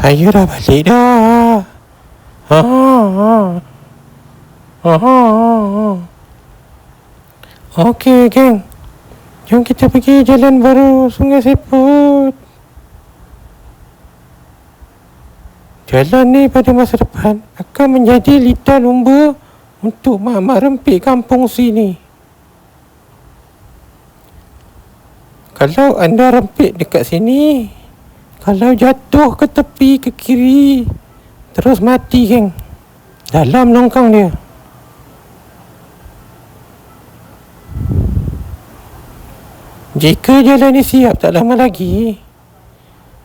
Saya dah balik dah. Ha. Okey, geng. Jom kita pergi jalan baru Sungai Siput. Jalan ni pada masa depan akan menjadi litar lumba untuk mak-mak rempit kampung sini. Kalau anda rempit dekat sini, kalau jatuh ke tepi ke kiri, terus mati, geng. Dalam longkang dia. Jika jalan ni siap tak lama lagi,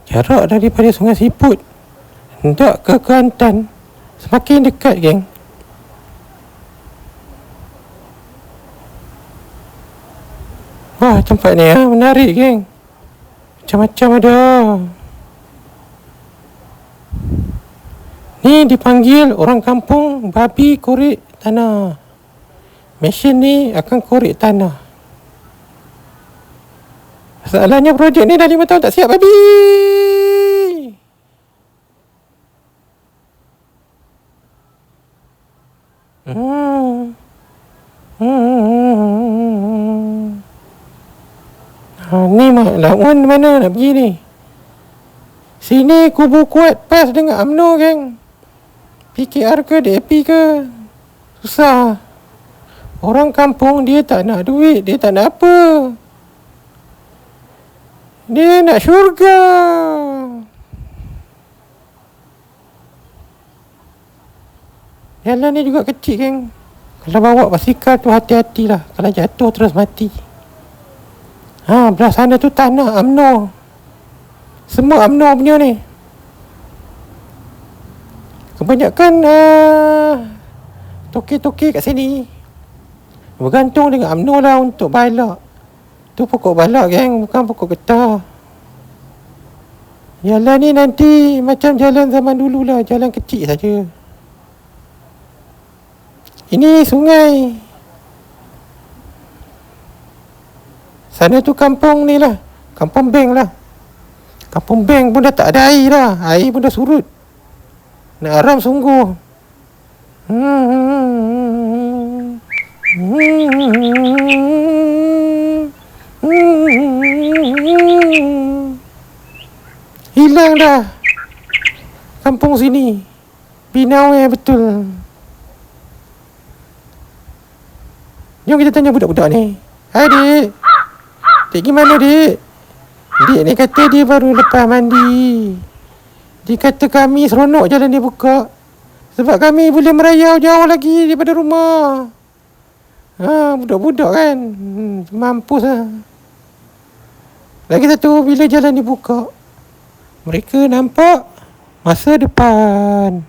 jarak daripada Sungai Siput hendak ke Kelantan semakin dekat, geng. Wah, tempat ni menarik, geng. Macam-macam ada. Ni dipanggil orang kampung babi korek tanah. Mesin ni akan korek tanah. Masalahnya projek ni dah 5 tahun tak siap, babi. Ni lawan mana nak pergi ni? Sini kubu kuat pas dengan UMNO, geng. PKR ke DAP ke? Susah. Orang kampung dia tak nak duit, dia tak nak apa. Dia nak syurga. Jalan ni juga kecil, geng. Kalau bawa basikal tu hati-hatilah. Kalau jatuh terus mati. Belah sana tu tanah UMNO. Semua UMNO punya ni. Kebanyakan toki-toki kat sini bergantung dengan UMNO lah untuk balak. Tu pokok balak, geng, bukan pokok getah. Jalan ni nanti macam jalan zaman dulu lah, jalan kecil saja. Ini sungai. Sana tu kampung ni lah, kampung bank lah. Kampung bank pun dah tak ada air dah, air pun dah surut. Nak aram sungguh. Hilang dah kampung sini. Binawe betul. Jom kita tanya budak-budak ni. Hai, dik. Dik gimana, dik? Dik ni kata dia baru lepas mandi. Dia kata kami seronok jalan dia buka. Sebab kami boleh merayau jauh lagi daripada rumah. Budak-budak kan. Mampus lah. Lagi satu, bila jalan dibuka, mereka nampak masa depan.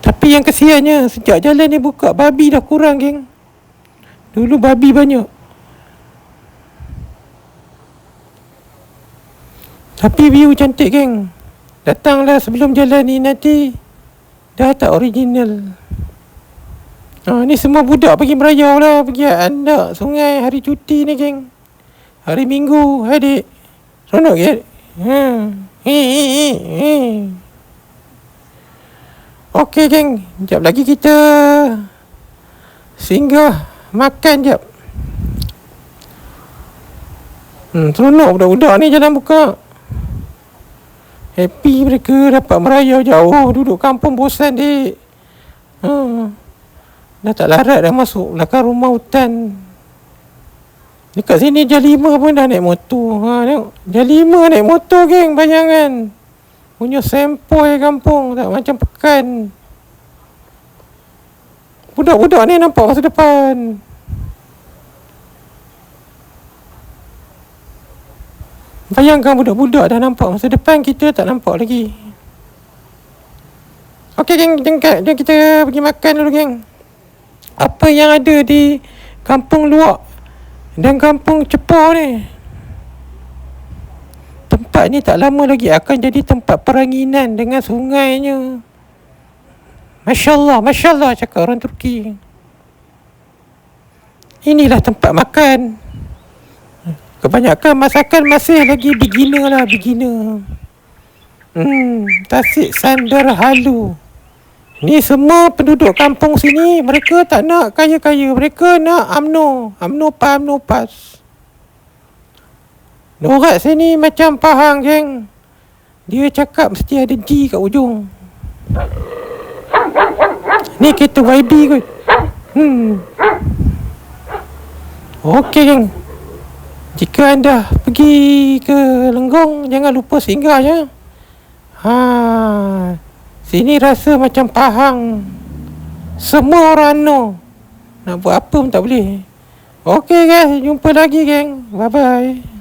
Tapi yang kesiannya, sejak jalan ni buka, babi dah kurang, geng. Dulu babi banyak. Tapi view cantik, geng. Datanglah sebelum jalan ni, nanti dah tak original. Ni semua budak pergi merayau lah, pergi andak sungai hari cuti ni, geng. Hari Minggu, adik. Seronok ke? Okey, geng. Sekejap lagi kita singgah makan jap. Seronok budak-budak ni jalan buka. Happy mereka dapat merayau jauh. Duduk kampung bosan, dik. Dah tak larat dah masuk belakang rumah hutan. Dekat sini jam 5 pun dah naik motor. Tengok. Jam 5 naik motor, geng. Bayangan. Punya sempoi kampung. Tak macam pekan. Budak-budak ni nampak masa depan. Bayangkan budak-budak dah nampak masa depan, kita tak nampak lagi. Okey, geng. Jom kita pergi makan dulu, geng. Apa yang ada di kampung Luak dan kampung Cepor ni? Tempat ni tak lama lagi akan jadi tempat peranginan dengan sungainya. Masya Allah cakap orang Turki. Inilah tempat makan. Kebanyakan masakan masih lagi beginner lah, beginner. Tasik Sandar Halu. Ni semua penduduk kampung sini, mereka tak nak kaya-kaya. Mereka nak UMNO. UMNO PAS. Norak sini macam Pahang, geng. Dia cakap mesti ada G kat ujung. Ni kereta YB kot. Okey, geng. Jika anda pergi ke Lenggong, jangan lupa singgah ya. Sini rasa macam Pahang. Semua orang no. Nak buat apa pun tak boleh. Okey guys, jumpa lagi geng. Bye bye.